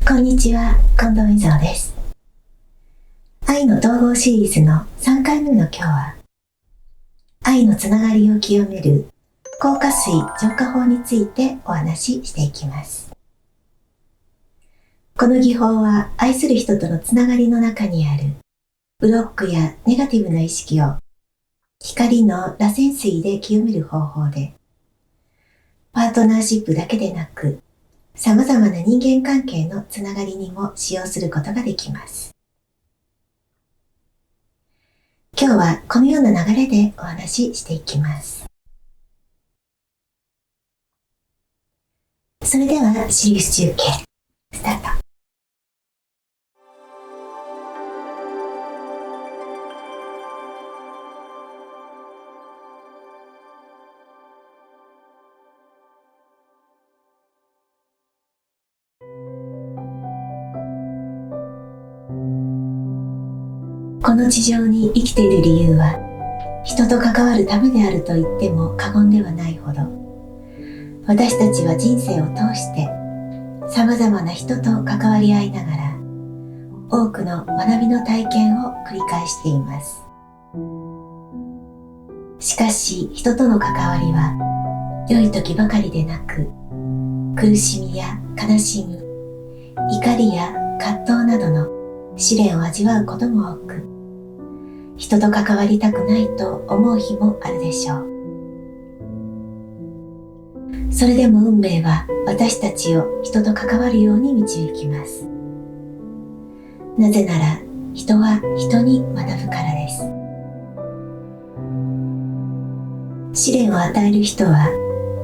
こんにちは、近藤美蔵です。愛の統合シリーズの3回目の今日は、愛のつながりを清める硬化水浄化法についてお話ししていきます。この技法は愛する人とのつながりの中にあるブロックやネガティブな意識を光の螺旋水で清める方法で、パートナーシップだけでなく、様々な人間関係のつながりにも使用することができます。今日はこのような流れでお話ししていきます。それではシリーズ中継スタート。この地上に生きている理由は、人と関わるためであると言っても過言ではないほど、私たちは人生を通して様々な人と関わり合いながら、多くの学びの体験を繰り返しています。しかし、人との関わりは、良い時ばかりでなく、苦しみや悲しみ、怒りや葛藤などの試練を味わうことも多く、人と関わりたくないと思う日もあるでしょう。それでも運命は私たちを人と関わるように導きます。なぜなら、人は人に学ぶからです。試練を与える人は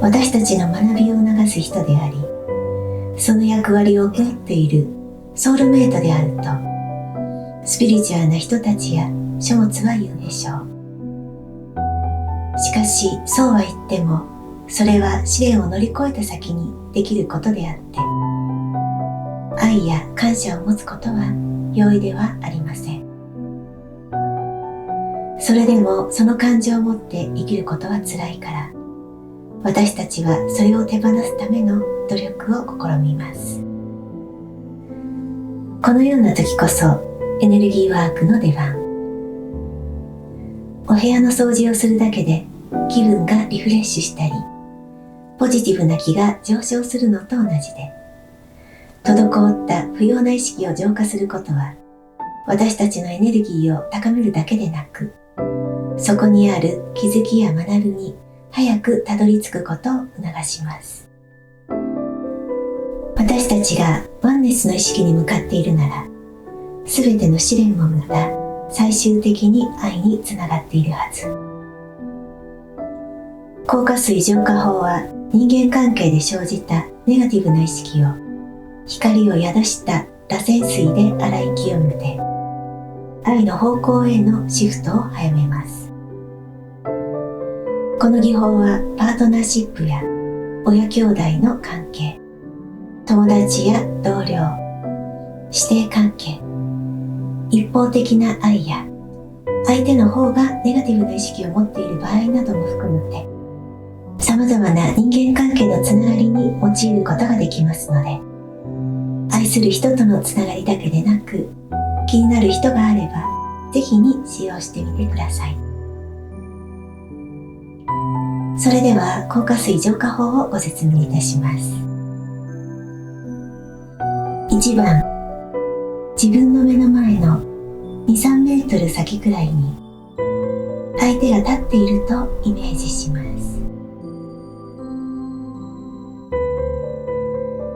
私たちの学びを促す人であり、その役割を持っているソウルメイトであると、スピリチュアルな人たちや書物は言うでしょう。しかし、そうは言っても、それは試練を乗り越えた先にできることであって、愛や感謝を持つことは容易ではありません。それでもその感情を持って生きることは辛いから、私たちはそれを手放すための努力を試みます。このような時こそエネルギーワークの出番。お部屋の掃除をするだけで気分がリフレッシュしたり、ポジティブな気が上昇するのと同じで、滞った不要な意識を浄化することは、私たちのエネルギーを高めるだけでなく、そこにある気づきや学びに早くたどり着くことを促します。私たちがワンネスの意識に向かっているなら、すべての試練もまた最終的に愛につながっているはず。硬化水浄化法は人間関係で生じたネガティブな意識を光を宿した螺旋水で洗い清めて、愛の方向へのシフトを早めます。この技法はパートナーシップや親兄弟の関係、友達や同僚、師弟関係、一方的な愛や相手の方がネガティブな意識を持っている場合なども含めて、様々な人間関係のつながりに用いることができますので、愛する人とのつながりだけでなく、気になる人があれば、ぜひに使用してみてください。それでは、硬化水浄化法をご説明いたします。1番、自分の目の前の2、3メートル先くらいに相手が立っているとイメージします。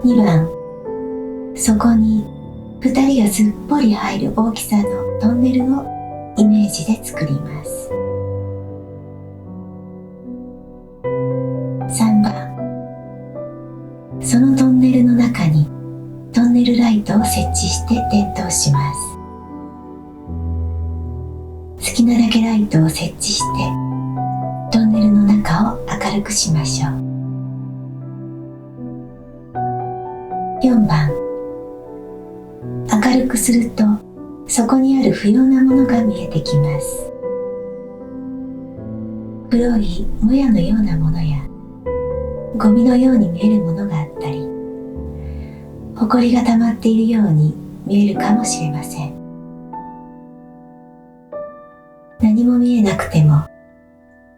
2番、そこに2人がすっぽり入る大きさのトンネルをイメージで作ります。3番、そのトンネルの中にトンネルライトを設置して点灯します。好きなだけライトを設置してトンネルの中を明るくしましょう。4番、明るくするとそこにある不要なものが見えてきます。黒いもやのようなものやゴミのように見えるものがあったり、他埃が溜まっているように見えるかもしれません。何も見えなくても、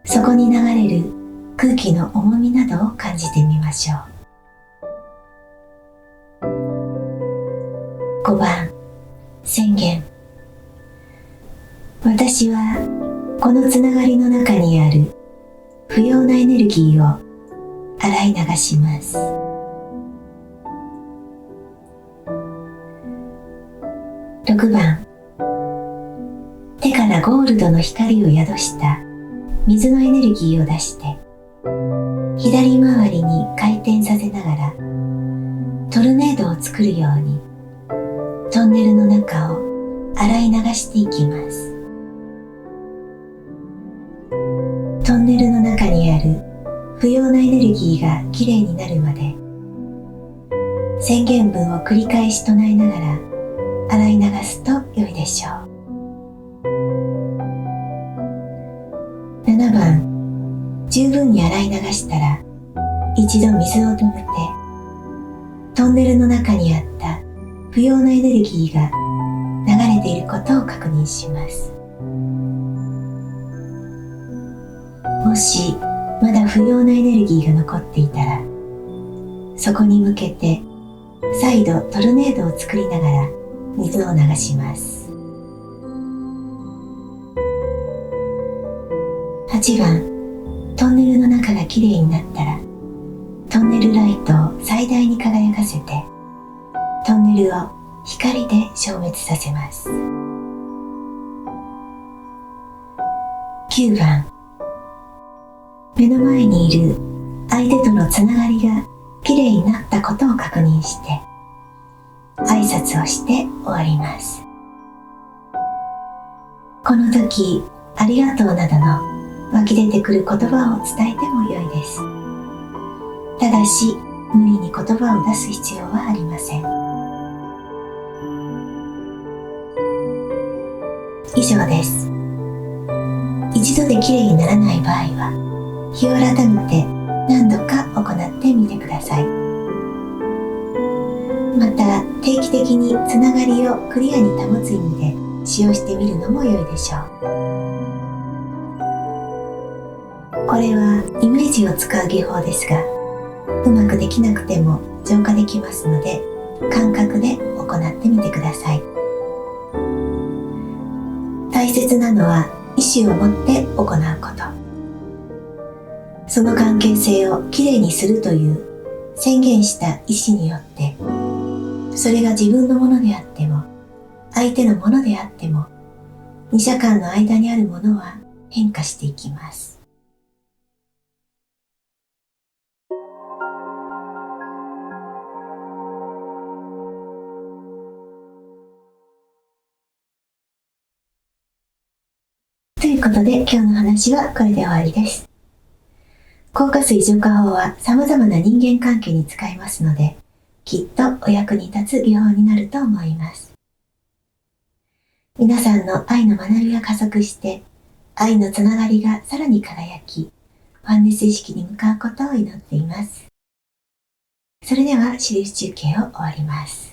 そこに流れる空気の重みなどを感じてみましょう。5番、宣言。私はこのつながりの中にある不要なエネルギーを洗い流します。6番、手からゴールドの光を宿した水のエネルギーを出して、左回りに回転させながらトルネードを作るようにトンネルの中を洗い流していきます。トンネルの中にある不要なエネルギーがきれいになるまで、宣言文を繰り返し唱えながら洗い流すと良いでしょう。7番、十分に洗い流したら一度水を止めて、トンネルの中にあった不要なエネルギーが流れていることを確認します。もしまだ不要なエネルギーが残っていたら、そこに向けて再度トルネードを作りながら水を流します。8番、トンネルの中がきれいになったら、トンネルライトを最大に輝かせて、トンネルを光で消滅させます。9番、目の前にいる相手とのつながりがきれいになったことを確認して、挨拶をして終わります。この時、ありがとうなどの湧き出てくる言葉を伝えても良いです。ただし、無理に言葉を出す必要はありません。以上です。一度できれいにならない場合は、日を改めて何度か行ってみてください。また、定期的につながりをクリアに保つ意味で使用してみるのも良いでしょう。これはイメージを使う技法ですが、うまくできなくても浄化できますので、感覚で行ってみてください。大切なのは意思を持って行うこと。その関係性をきれいにするという宣言した意思によって、それが自分のものであっても、相手のものであっても、二者間の間にあるものは変化していきます。ということで、今日の話はこれで終わりです。硬化水浄化法は様々な人間関係に使えますので、きっとお役に立つ技法になると思います。皆さんの愛の学びが加速して、愛のつながりがさらに輝き、ワンネス意識に向かうことを祈っています。それでは、印中継を終わります。